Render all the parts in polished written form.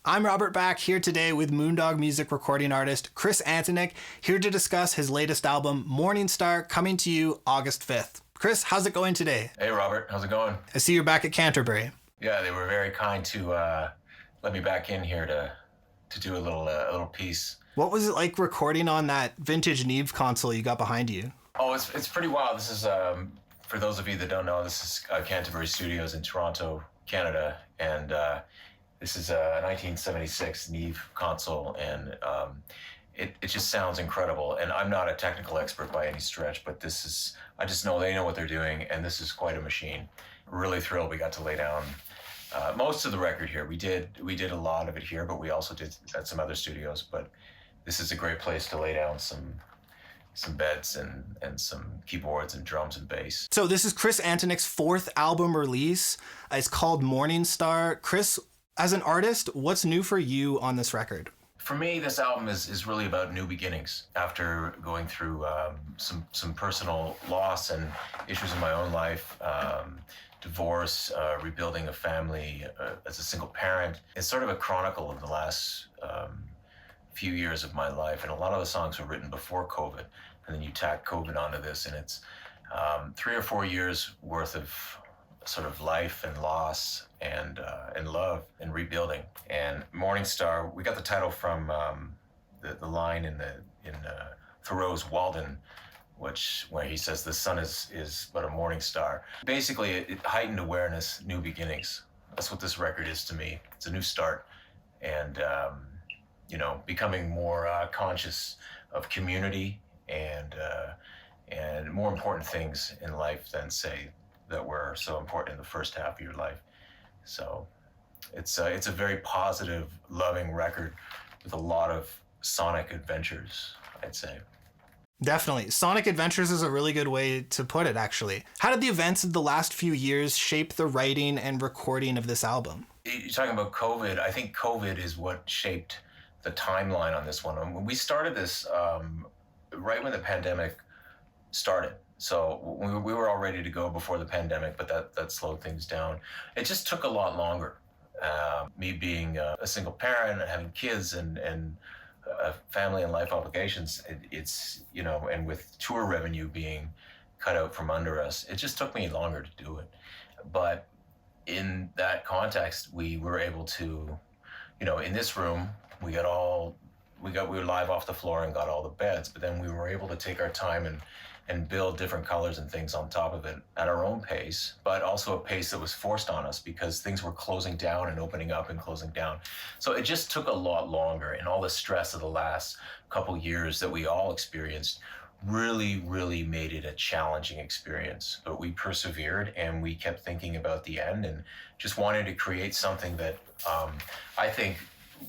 I'm Robert Back, here today with Moondog music recording artist Chris Antonik, here to discuss his latest album, Morningstar, coming to you August 5th. Chris, how's it going today? Hey, Robert. How's it going? I see you're back at Canterbury. Yeah, they were very kind to let me back in here to do a little piece. What was it like recording on that vintage Neve console you got behind you? Oh, it's pretty wild. This is, for those of you that don't know, this is Canterbury Studios in Toronto, Canada, and this is a 1976 Neve console, and it just sounds incredible. And I'm not a technical expert by any stretch, but I just know they know what they're doing, and this is quite a machine. Really thrilled we got to lay down most of the record here. We did a lot of it here, but we also did at some other studios. But this is a great place to lay down some beds and some keyboards and drums and bass. So this is Chris Antonik's fourth album release. It's called Morningstar. Chris, as an artist, what's new for you on this record? For me, this album is really about new beginnings. After going through some personal loss and issues in my own life, divorce, rebuilding a family as a single parent, it's sort of a chronicle of the last few years of my life. And a lot of the songs were written before COVID, and then you tack COVID onto this, and it's 3 or 4 years worth of sort of life and loss and love and rebuilding. And Morningstar, we got the title from the line in Thoreau's Walden, where he says the sun is but a morning star. Basically, it heightened awareness, new beginnings. That's what this record is to me. It's a new start, and becoming more conscious of community and more important things in life than, say, that were so important in the first half of your life. So it's a very positive, loving record with a lot of sonic adventures, I'd say. Definitely. Sonic Adventures is a really good way to put it, actually. How did the events of the last few years shape the writing and recording of this album? You're talking about COVID. I think COVID is what shaped the timeline on this one. When we started this, right when the pandemic started. So we were all ready to go before the pandemic, but that slowed things down. It just took a lot longer. Me being a single parent and having kids and family and life obligations, it's and with tour revenue being cut out from under us, it just took me longer to do it. But in that context, we were able to, in this room, we were live off the floor and got all the beds, but then we were able to take our time and build different colors and things on top of it at our own pace, but also a pace that was forced on us because things were closing down and opening up and closing down. So it just took a lot longer, and all the stress of the last couple years that we all experienced really, really made it a challenging experience. But we persevered, and we kept thinking about the end and just wanted to create something that I think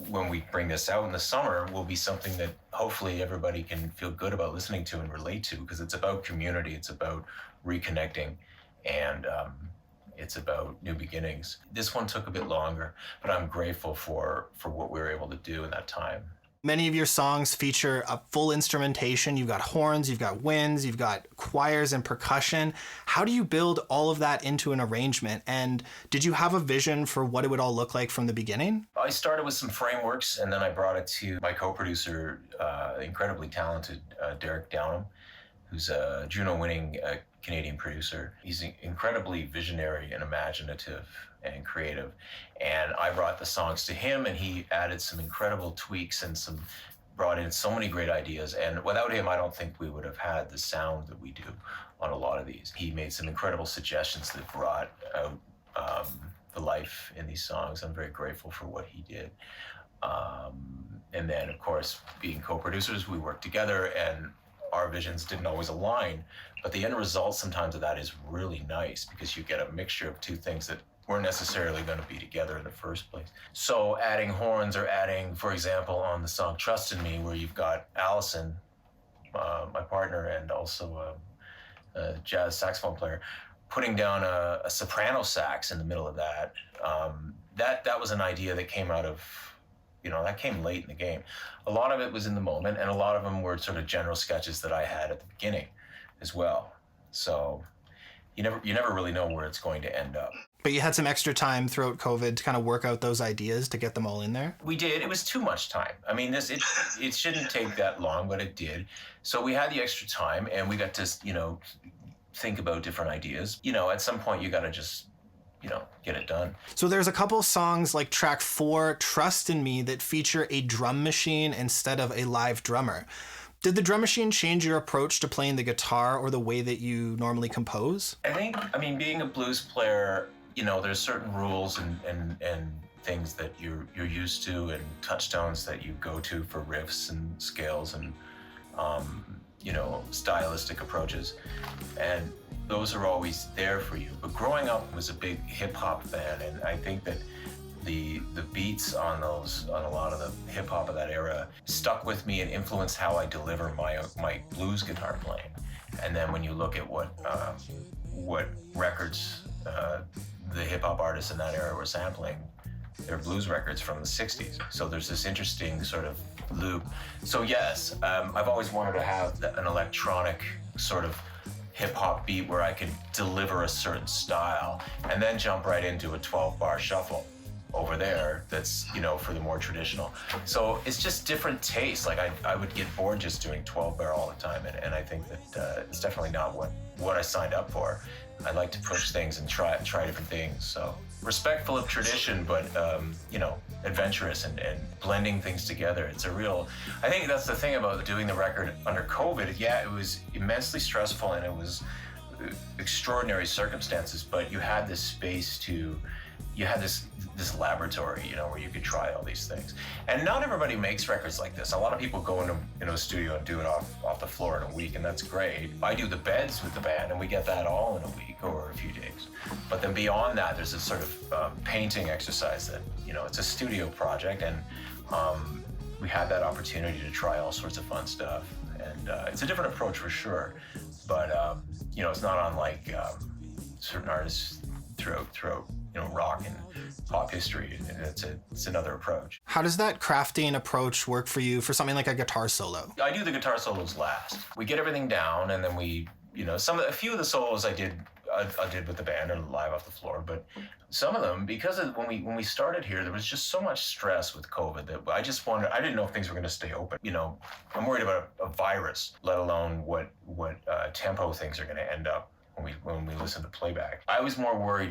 when we bring this out in the summer will be something that hopefully everybody can feel good about listening to and relate to, because it's about community, it's about reconnecting, and it's about new beginnings. This one took a bit longer, but I'm grateful for what we were able to do in that time. Many of your songs feature a full instrumentation. You've got horns, you've got winds, you've got choirs and percussion. How do you build all of that into an arrangement? And did you have a vision for what it would all look like from the beginning? I started with some frameworks, and then I brought it to my co-producer, incredibly talented Derek Downham, who's a Juno-winning Canadian producer. He's incredibly visionary and imaginative and creative. And I brought the songs to him, and he added some incredible tweaks and brought in so many great ideas. And without him, I don't think we would have had the sound that we do on a lot of these. He made some incredible suggestions that brought out the life in these songs. I'm very grateful for what he did. And then, of course, being co-producers, we worked together, and our visions didn't always align, but the end result sometimes of that is really nice, because you get a mixture of two things that weren't necessarily going to be together in the first place. So adding horns, or adding, for example, on the song Trust in Me, where you've got Allison, my partner, and also a jazz saxophone player, putting down a soprano sax in the middle of that. That was an idea that came out of, that came late in the game. A lot of it was in the moment, and a lot of them were sort of general sketches that I had at the beginning as well. So you never really know where it's going to end up. But you had some extra time throughout COVID to kind of work out those ideas to get them all in there? We did. It was too much time. I mean, it shouldn't take that long, but it did. So we had the extra time, and we got to think about different ideas. At some point you got to just get it done. So there's a couple songs like track 4, Trust in Me, that feature a drum machine instead of a live drummer. Did the drum machine change your approach to playing the guitar or the way that you normally compose? I mean, being a blues player, there's certain rules and things that you're used to, and touchstones that you go to for riffs and scales and stylistic approaches, and those are always there for you. But growing up was a big hip hop fan, and I think that the beats on a lot of the hip hop of that era stuck with me and influenced how I deliver my blues guitar playing. And then when you look at what records the hip hop artists in that era were sampling, they're blues records from the 60s. So there's this interesting sort of loop. So yes, I've always wanted to have an electronic sort of hip hop beat where I could deliver a certain style and then jump right into a 12-bar shuffle over there that's, for the more traditional. So it's just different tastes. Like I would get bored just doing 12-bar all the time, and I think that it's definitely not what I signed up for. I like to push things and try different things. So respectful of tradition, but adventurous and blending things together. I think that's the thing about doing the record under COVID. Yeah, it was immensely stressful and it was extraordinary circumstances, but you had this space you had this laboratory, where you could try all these things. And not everybody makes records like this. A lot of people go into a studio and do it off the floor in a week, and that's great. I do the beds with the band, and we get that all in a week or a few days. But then beyond that, there's this sort of painting exercise that, it's a studio project, and we had that opportunity to try all sorts of fun stuff. And it's a different approach for sure, but it's not unlike certain artists throughout rock and pop history. It's another approach. How does that crafting approach work for you for something like a guitar solo? I do the guitar solos last. We get everything down, and then we, a few of the solos I did with the band and live off the floor, but some of them, because of when we started here, there was just so much stress with COVID that I didn't know if things were going to stay open. I'm worried about a virus, let alone what tempo things are going to end up when we listen to playback. I was more worried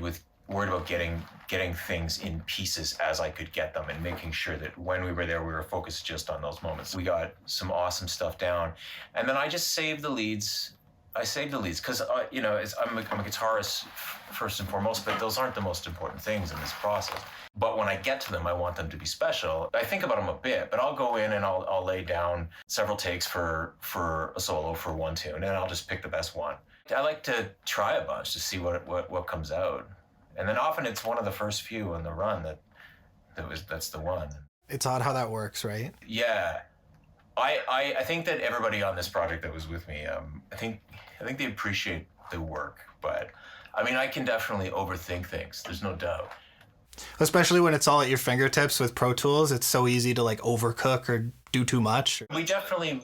about getting things in pieces as I could get them, and making sure that when we were there, we were focused just on those moments. We got some awesome stuff down, and then I just saved the leads. I saved the leads because I'm a guitarist first and foremost, but those aren't the most important things in this process. But when I get to them, I want them to be special. I think about them a bit, but I'll go in and I'll lay down several takes for a solo for one tune, and I'll just pick the best one. I like to try a bunch to see what comes out. And then often it's one of the first few on the run that's the one. It's odd how that works, right? Yeah. I think that everybody on this project that was with me, I think they appreciate the work, but I mean, I can definitely overthink things. There's no doubt. Especially when it's all at your fingertips with Pro Tools, it's so easy to overcook or do too much. We definitely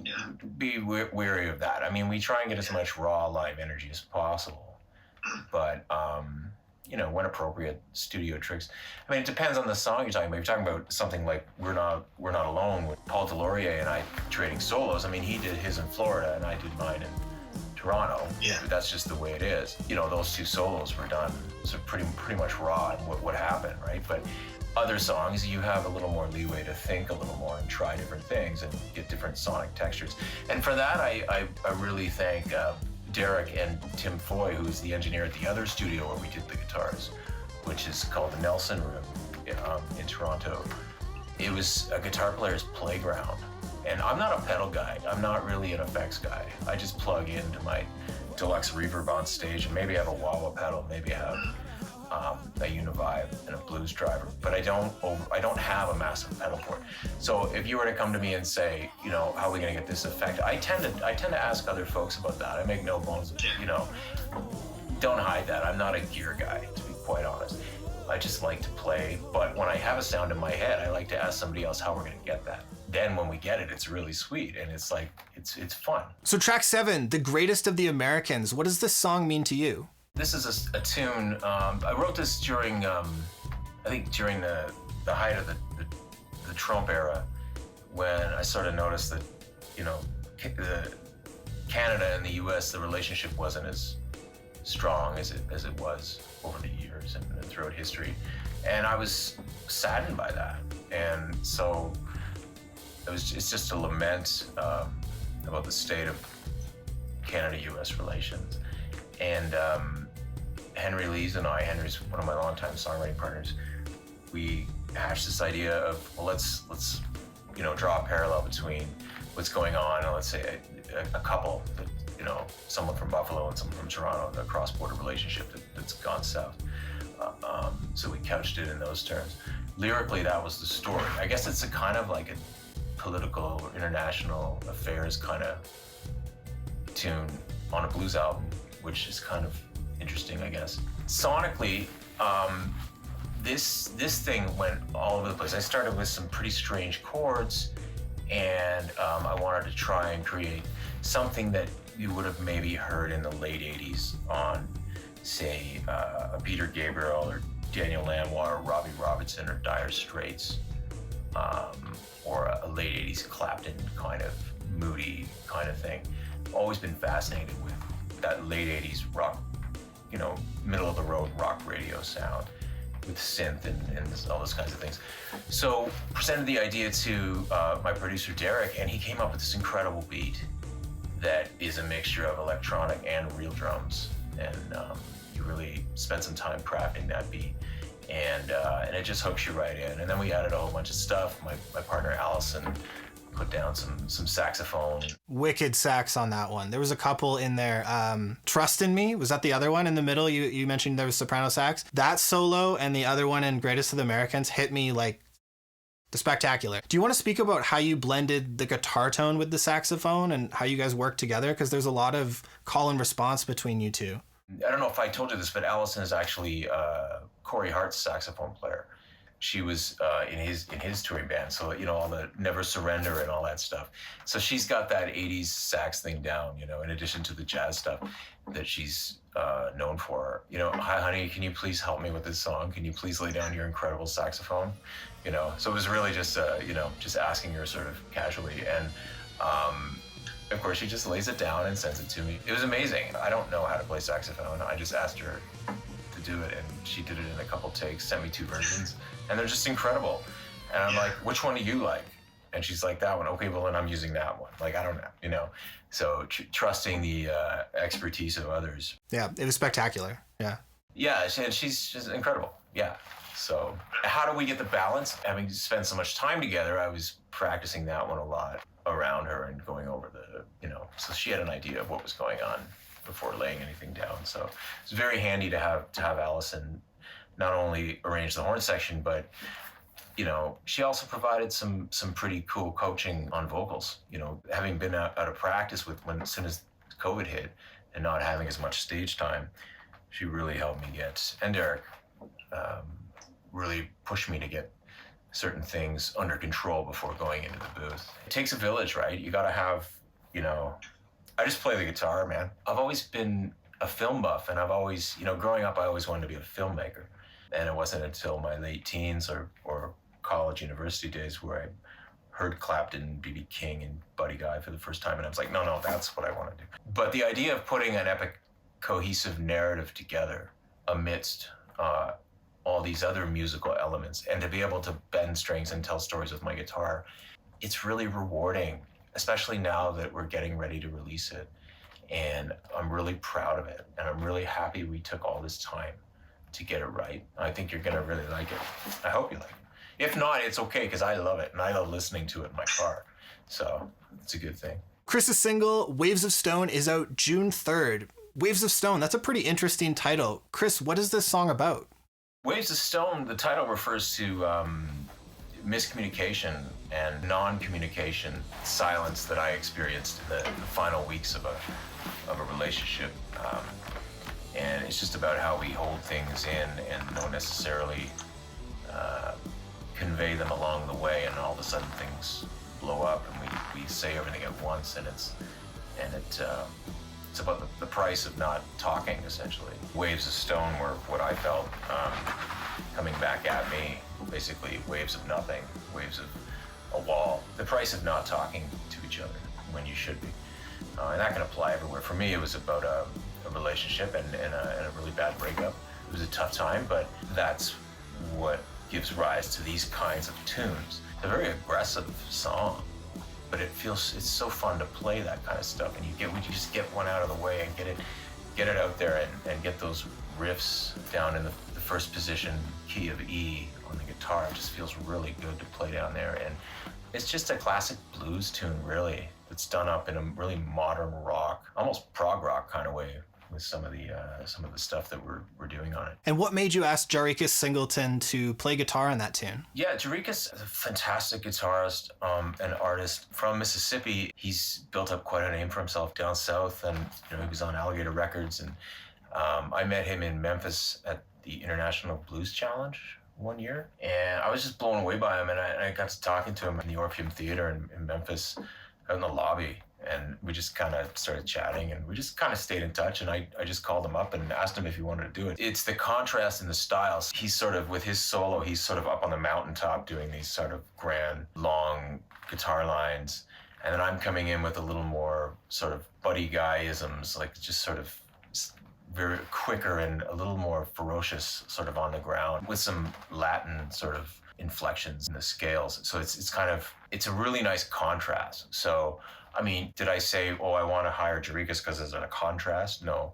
be weary of that. I mean, we try and get as much raw live energy as possible, but when appropriate, studio tricks. I mean, it depends on the song you're talking about. You're talking about something like "We're Not Alone" with Paul Delorier and I trading solos. I mean, he did his in Florida and I did mine in Toronto. Yeah. That's just the way it is. Those two solos were done so pretty much raw in what happened, right? But other songs, you have a little more leeway to think a little more and try different things and get different sonic textures. And for that, I really thank Derek and Tim Foy, who's the engineer at the other studio where we did the guitars, which is called the Nelson Room in Toronto. It was a guitar player's playground. And I'm not a pedal guy. I'm not really an effects guy. I just plug into my deluxe reverb on stage, and maybe I have a wah-wah pedal, maybe I have a Univibe and a blues driver, but I don't have a massive pedal port. So if you were to come to me and say, how are we going to get this effect? I tend to ask other folks about that. I make no bones, don't hide that. I'm not a gear guy, to be quite honest. I just like to play, but when I have a sound in my head, I like to ask somebody else how we're going to get that. Then when we get it, it's really sweet, and it's fun. So track 7, The Greatest of the Americans, what does this song mean to you? This is a tune. I wrote this during, I think, during the height of the Trump era, when I sort of noticed that, you know, Canada and the U.S., the relationship wasn't as strong as it was over the years and throughout history, and I was saddened by that. And so it's just a lament about the state of Canada-U.S. relations. And Henry Lees and Henry's one of my longtime songwriting partners, we hatched this idea of, well, let's draw a parallel between what's going on, and let's say a couple that, someone from Buffalo and someone from Toronto, a cross-border relationship that's gone south. So we couched it in those terms. Lyrically, that was the story. I guess it's a kind of like a political or international affairs kind of tune on a blues album, which is kind of interesting, I guess. Sonically, this thing went all over the place. I started with some pretty strange chords, and I wanted to try and create something that you would have maybe heard in the late 80s on, say, a Peter Gabriel or Daniel Lanois or Robbie Robertson or Dire Straits, or a late 80s Clapton kind of moody kind of thing. Always been fascinated with that late 80s rock, middle of the road rock radio sound with synth and all those kinds of things. So presented the idea to my producer Derek, and he came up with this incredible beat that is a mixture of electronic and real drums. And he really spent some time crafting that beat, and it just hooks you right in. And then we added a whole bunch of stuff. My partner Allison put down some saxophone. Wicked sax on that one. There was a couple in there. Trust in Me, was that the other one in the middle? You mentioned there was soprano sax. That solo and the other one in Greatest of the Americans hit me like the spectacular. Do you want to speak about how you blended the guitar tone with the saxophone and how you guys work together? Because there's a lot of call and response between you two. I don't know if I told you this, but Allison is actually Corey Hart's saxophone player. She was in his touring band, so all the Never Surrender and all that stuff. So she's got that 80s sax thing down, in addition to the jazz stuff that she's known for. Hi honey, can you please help me with this song? Can you please lay down your incredible saxophone? So it was really just just asking her sort of casually, and of course she just lays it down and sends it to me. It was amazing. I don't know how to play saxophone. I just asked her to do it, and she did it in a couple takes, sent me 2 versions, and they're just incredible. And I'm like, which one do you like? And she's like, that one. Okay, well then I'm using that one. Like, I don't know, So trusting the expertise of others. Yeah, it was spectacular. Yeah. Yeah, she's just incredible. Yeah. So how do we get the balance? Having spent so much time together, I was practicing that one a lot around her and going over so she had an idea of what was going on before laying anything down. So it's very handy to have Allison not only arrange the horn section, but she also provided some pretty cool coaching on vocals. Having been out of practice as soon as COVID hit and not having as much stage time, she really helped me and Derek really pushed me to get certain things under control before going into the booth. It takes a village, right? You gotta have, I just play the guitar, man. I've always been a film buff, and I've always, growing up, I always wanted to be a filmmaker. And it wasn't until my late teens or college, university days where I heard Clapton, B.B. King, and Buddy Guy for the first time, and I was like, no, that's what I want to do. But the idea of putting an epic, cohesive narrative together amidst all these other musical elements, and to be able to bend strings and tell stories with my guitar, it's really rewarding, especially now that we're getting ready to release it. And I'm really proud of it, and I'm really happy we took all this time to get it right. I think you're gonna really like it. I hope you like it. If not, it's okay, because I love it, and I love listening to it in my car. So it's a good thing. Chris's single, Waves of Stone, is out June 3rd. Waves of Stone, that's a pretty interesting title. Chris, what is this song about? Waves of Stone, the title refers to miscommunication and non-communication, silence that I experienced in the final weeks of a relationship. And it's just about how we hold things in and don't necessarily convey them along the way, and all of a sudden things blow up and we say everything at once, and it It's about the price of not talking, essentially. Waves of stone were what I felt coming back at me. Basically, waves of nothing, waves of a wall. The price of not talking to each other when you should be. And that can apply everywhere. For me, it was about a relationship and a really bad breakup. It was a tough time, but that's what gives rise to these kinds of tunes. It's a very aggressive song, but it's so fun to play that kind of stuff, and you just get one out of the way and get it out there and get those riffs down in the first position key of E on the guitar. It just feels really good to play down there, and it's just a classic blues tune, really. It's done up in a really modern rock, almost prog rock kind of way, with some of the stuff that we're doing on it. And what made you ask Jarikas Singleton to play guitar on that tune? Yeah, Jarikas is a fantastic guitarist and artist from Mississippi. He's built up quite a name for himself down south, and he was on Alligator Records. And I met him in Memphis at the International Blues Challenge one year, and I was just blown away by him. And I got to talking to him in the Orpheum Theater in Memphis, out in the lobby. And we just kind of started chatting, and we just kind of stayed in touch. And I just called him up and asked him if he wanted to do it. It's the contrast in the styles. He's sort of, with his solo, he's sort of up on the mountaintop doing these sort of grand, long guitar lines. And then I'm coming in with a little more sort of buddy guy-isms, like just sort of very quicker and a little more ferocious sort of on the ground, with some Latin sort of inflections in the scales. So it's a really nice contrast. So, I mean, did I say, I want to hire Jarikas because there's a contrast? No.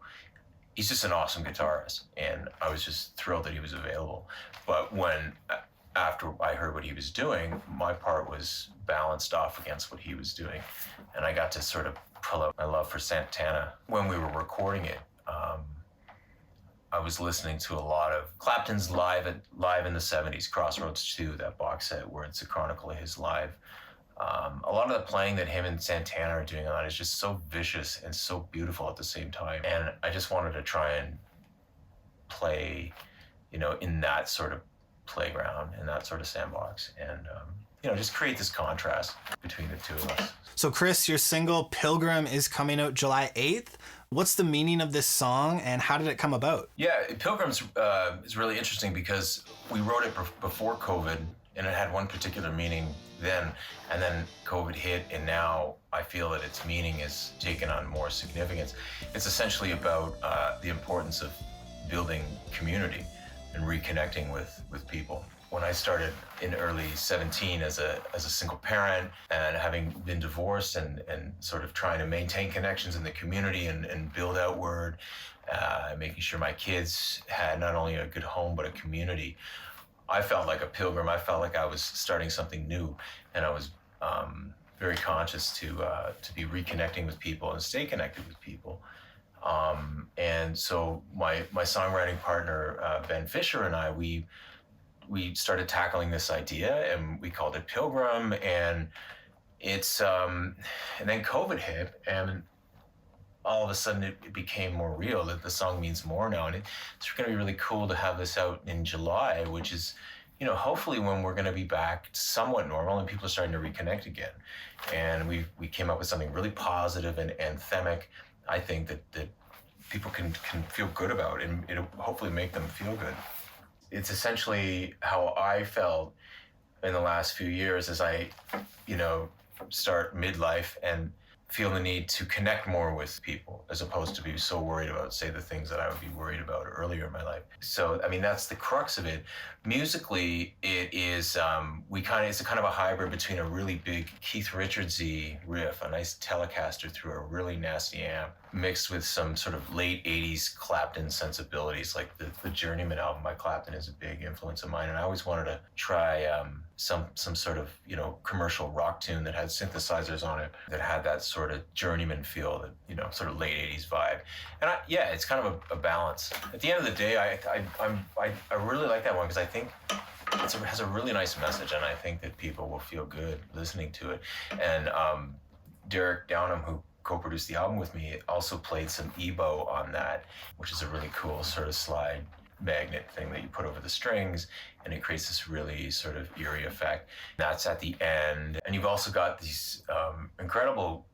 He's just an awesome guitarist, and I was just thrilled that he was available. But after I heard what he was doing, my part was balanced off against what he was doing, and I got to sort of pull out my love for Santana. When we were recording it, I was listening to a lot of Clapton's live in the 70s, Crossroads 2, that box set where it's a chronicle of his live. A lot of the playing that him and Santana are doing on is just so vicious and so beautiful at the same time. And I just wanted to try and play, in that sort of playground, in that sort of sandbox, and, just create this contrast between the two of us. So Chris, your single Pilgrim is coming out July 8th. What's the meaning of this song, and how did it come about? Yeah, Pilgrim's is really interesting because we wrote it before COVID, and it had one particular meaning then, and then COVID hit, and now I feel that its meaning has taken on more significance. It's essentially about the importance of building community and reconnecting with people. When I started in early 17 as a single parent, and having been divorced, and sort of trying to maintain connections in the community and build outward, making sure my kids had not only a good home but a community, I felt like a pilgrim. I felt like I was starting something new, and I was very conscious to be reconnecting with people and stay connected with people. And so my songwriting partner, Ben Fisher, and I, we started tackling this idea, and we called it Pilgrim. And it's and then COVID hit, and all of a sudden it became more real, that the song means more now. And it's going to be really cool to have this out in July, which is, hopefully when we're going to be back to somewhat normal and people are starting to reconnect again. And we came up with something really positive and anthemic, I think, that people can feel good about, and it'll hopefully make them feel good. It's essentially how I felt in the last few years as I, start midlife and feel the need to connect more with people, as opposed to be so worried about, say, the things that I would be worried about earlier in my life. So, that's the crux of it. Musically, it is, it's a kind of a hybrid between a really big Keith Richards-y riff, a nice Telecaster through a really nasty amp, mixed with some sort of late 80s Clapton sensibilities. Like the Journeyman album by Clapton is a big influence of mine, and I always wanted to try some sort of commercial rock tune that had synthesizers on it, that had that sort of Journeyman feel, that sort of late 80s vibe. And it's kind of a balance. At the end of the day, I really like that one because I think it has a really nice message, and I think that people will feel good listening to it. And Derek Downham, who co-produced the album with me, also played some EBow on that, which is a really cool sort of slide magnet thing that you put over the strings, and it creates this really sort of eerie effect. That's at the end. And you've also got these incredible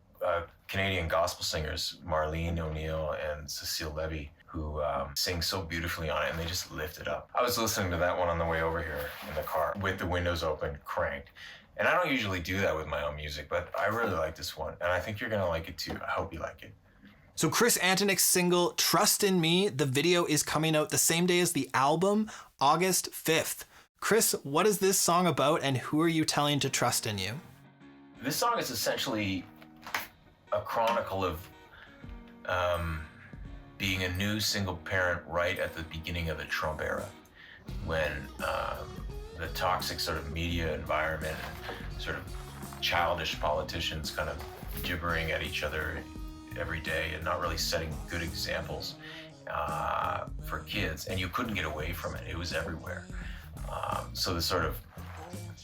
Canadian gospel singers, Marlene O'Neill and Cecile Levy, who sing so beautifully on it, and they just lift it up. I was listening to that one on the way over here in the car with the windows open, cranked. And I don't usually do that with my own music, but I really like this one, and I think you're gonna like it too. I hope you like it. So Chris Antonik's single, Trust in Me, the video is coming out the same day as the album, August 5th. Chris, what is this song about, and who are you telling to trust in you? This song is essentially a chronicle of being a new single parent right at the beginning of the Trump era, when the toxic sort of media environment and sort of childish politicians kind of gibbering at each other every day and not really setting good examples for kids, and you couldn't get away from it. It was everywhere. So the sort of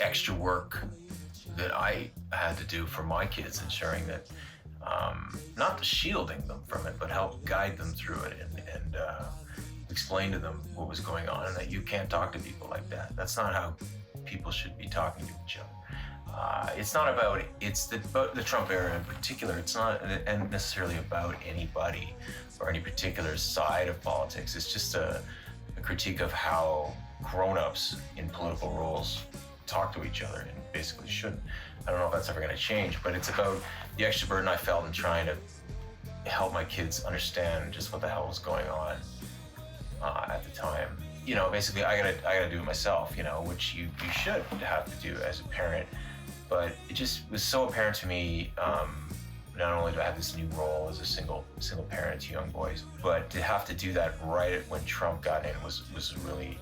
extra work that I had to do for my kids, ensuring that not shielding them from it, but help guide them through it and explain to them what was going on, and that you can't talk to people like that. That's not how people should be talking to each other. It's not about, about the Trump era in particular. It's not necessarily about anybody or any particular side of politics. It's just a critique of how grown-ups in political roles talk to each other, and basically shouldn't. I don't know if that's ever going to change, but it's about the extra burden I felt in trying to help my kids understand just what the hell was going on at the time. You know, basically, I gotta do it myself. You know, which you should have to do as a parent. But it just was so apparent to me. Not only do I have this new role as a single parent to young boys, but to have to do that right when Trump got in was really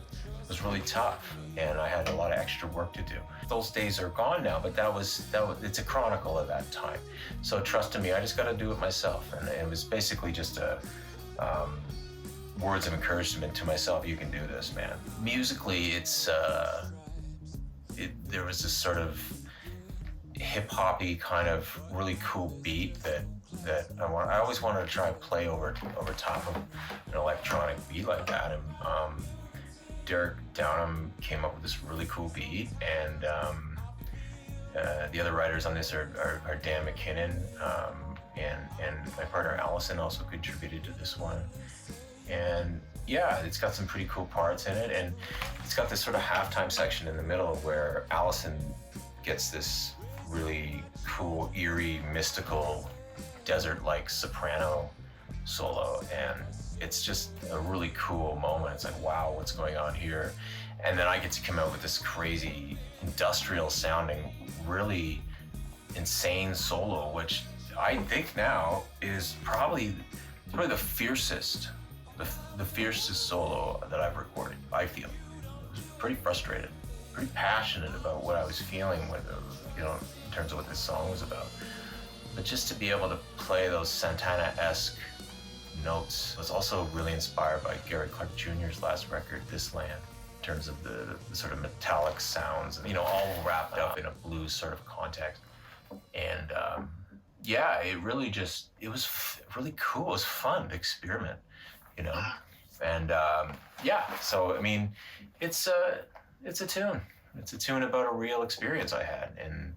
tough, and I had a lot of extra work to do. Those days are gone now, but that was it's a chronicle of that time. So trust in me, I just got to do it myself, and it was basically just a words of encouragement to myself. You can do this, man. Musically, there was this sort of hip-hoppy kind of really cool beat that I always wanted to try and play over top of an electronic beat like that. And Derek Downham came up with this really cool beat, and the other writers on this are Dan McKinnon, and my partner Allison also contributed to this one. And yeah, it's got some pretty cool parts in it, and it's got this sort of halftime section in the middle where Allison gets this really cool, eerie, mystical, desert-like soprano solo, and it's just a really cool moment. It's like, wow, what's going on here? And then I get to come out with this crazy, industrial-sounding, really insane solo, which I think now is probably the fiercest solo that I've recorded. I feel I was pretty frustrated, pretty passionate about what I was feeling with it, in terms of what this song was about. But just to be able to play those Santana-esque notes was also really inspired by Gary Clark Jr.'s last record, This Land, in terms of the sort of metallic sounds, all wrapped up in a blues sort of context. And yeah, it was really cool. It was fun to experiment, And yeah, so I mean, it's a tune. It's a tune about a real experience I had, and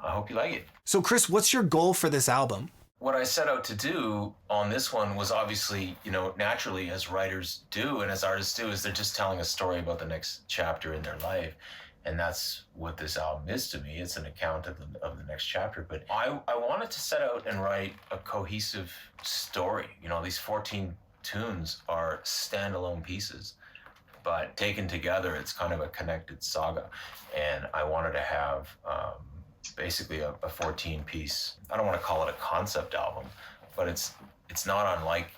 I hope you like it. So Chris, what's your goal for this album? What I set out to do on this one was obviously, naturally, as writers do and as artists do, is they're just telling a story about the next chapter in their life. And that's what this album is to me. It's an account of the next chapter. But I wanted to set out and write a cohesive story. These 14 tunes are standalone pieces, but taken together, it's kind of a connected saga. And I wanted to have basically a 14-piece, I don't want to call it a concept album, but it's not unlike,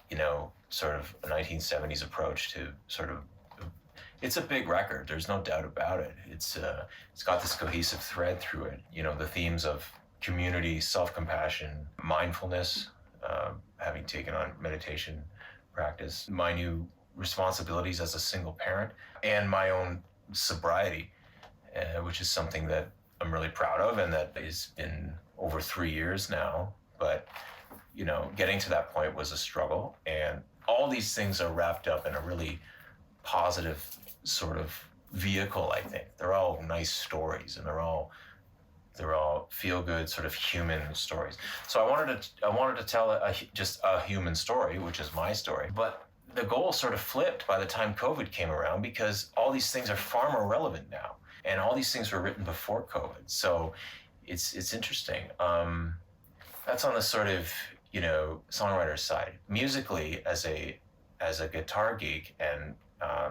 sort of a 1970s approach to sort of, it's a big record. There's no doubt about it. It's got this cohesive thread through it. The themes of community, self-compassion, mindfulness, having taken on meditation practice, my new responsibilities as a single parent, and my own sobriety, which is something that I'm really proud of, and that has been over 3 years now. But, getting to that point was a struggle, and all these things are wrapped up in a really positive sort of vehicle, I think. They're all nice stories, and they're all feel good sort of human stories. So I wanted to tell just a human story, which is my story. But the goal sort of flipped by the time COVID came around, because all these things are far more relevant now, and all these things were written before COVID. So it's interesting. That's on the sort of, songwriter side. Musically, as a guitar geek and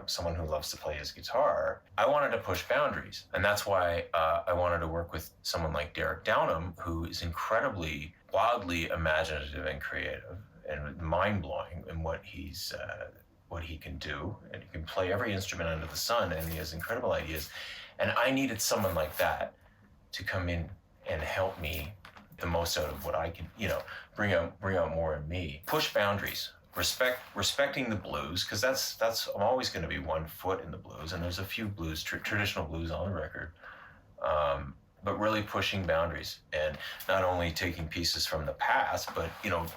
someone who loves to play his guitar, I wanted to push boundaries. And that's why I wanted to work with someone like Derek Downham, who is incredibly, wildly imaginative and creative and mind-blowing in what he can do. And he can play every instrument under the sun, and he has incredible ideas. And I needed someone like that to come in and help me the most out of what I can, bring out more in me. Push boundaries. Respecting the blues, because that's I'm always going to be one foot in the blues, and there's a few blues, traditional blues on the record, but really pushing boundaries, and not only taking pieces from the past, but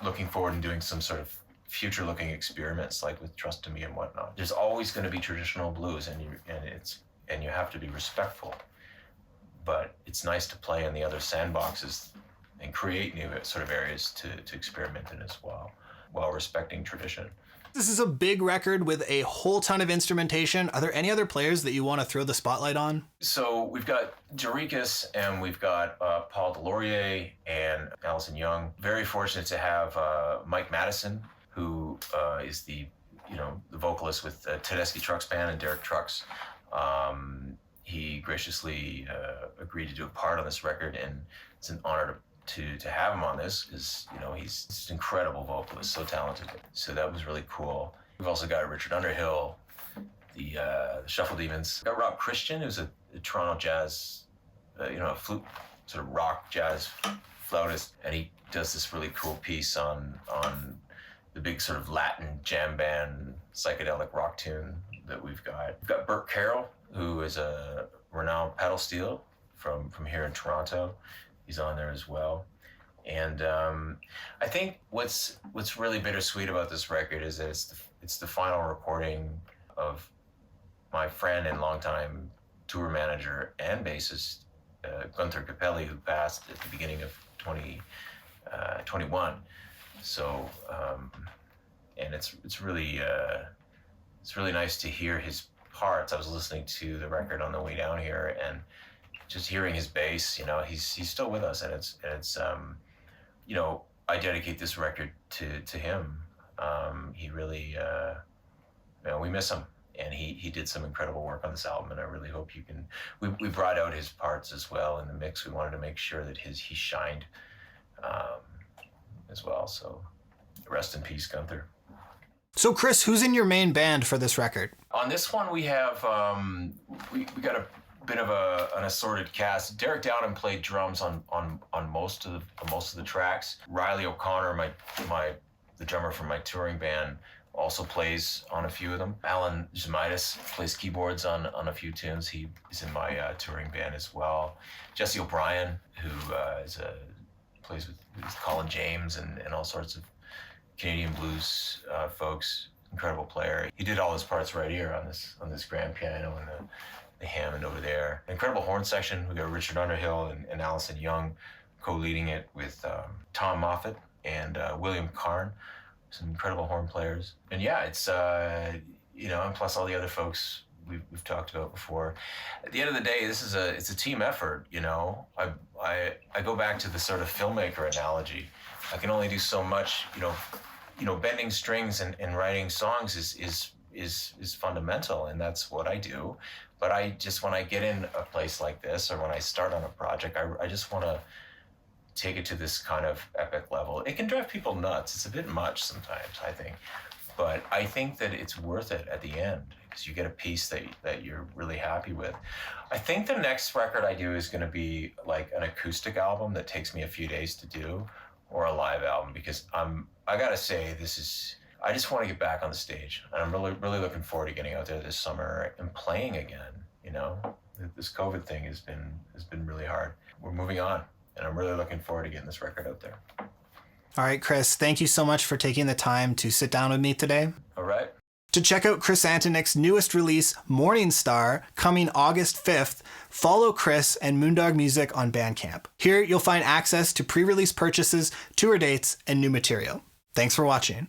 looking forward and doing some sort of future-looking experiments, like with Trust in Me and whatnot. There's always going to be traditional blues, and you have to be respectful, but it's nice to play in the other sandboxes and create new sort of areas to experiment in as well, while respecting tradition. This is a big record with a whole ton of instrumentation. Are there any other players that you want to throw the spotlight on? So we've got Jarikas, and we've got Paul Delorier and Allison Young. Very fortunate to have Mike Madison, who is the vocalist with Tedeschi Trucks Band and Derek Trucks. He graciously agreed to do a part on this record, and it's an honor to have him on this, because he's an incredible vocalist, so talented. So that was really cool. We've also got Richard Underhill, the Shuffle Demons. We've got Rob Christian, who's a Toronto jazz, a flute, sort of rock jazz flautist, and he does this really cool piece on the big sort of Latin jam band psychedelic rock tune that we've got. We've got Burt Carroll, who is a renowned pedal steel from here in Toronto. He's on there as well. And I think what's really bittersweet about this record is that it's the final recording of my friend and longtime tour manager and bassist, Gunther Capelli, who passed at the beginning of 2021. So, and it's really nice to hear his parts. I was listening to the record on the way down here, and just hearing his bass, he's still with us, and it's I dedicate this record to him. He really, we miss him, and he did some incredible work on this album, and I really hope you can. We brought out his parts as well in the mix. We wanted to make sure that he shined as well. So, rest in peace, Gunther. So, Chris, who's in your main band for this record? On this one, we have we got a bit of an assorted cast. Derek Downham played drums on most of the tracks. Riley O'Connor, the drummer from my touring band, also plays on a few of them. Alan Zmaitis plays keyboards on a few tunes. He is in my touring band as well. Jesse O'Brien, who plays with Colin James and all sorts of Canadian blues folks. Incredible player. He did all his parts right here on this grand piano and the Hammond over there. Incredible horn section. We got Richard Underhill and Allison Young co-leading it with Tom Moffat and William Karn. Some incredible horn players. And yeah, it's and plus all the other folks we've talked about before. At the end of the day, it's a team effort. I go back to the sort of filmmaker analogy. I can only do so much. Bending strings and writing songs is fundamental, and that's what I do. But when I get in a place like this, or when I start on a project, I just want to take it to this kind of epic level. It can drive people nuts. It's a bit much sometimes, I think. But I think that it's worth it at the end, because you get a piece that you're really happy with. I think the next record I do is going to be like an acoustic album that takes me a few days to do, or a live album, because I gotta say, I just want to get back on the stage, and I'm really, really looking forward to getting out there this summer and playing again. This COVID thing has been really hard. We're moving on, and I'm really looking forward to getting this record out there. All right, Chris, thank you so much for taking the time to sit down with me today. All right. To check out Chris Antonik's newest release, Morningstar, coming August 5th, follow Chris and Moondog Music on Bandcamp. Here you'll find access to pre-release purchases, tour dates, and new material. Thanks for watching.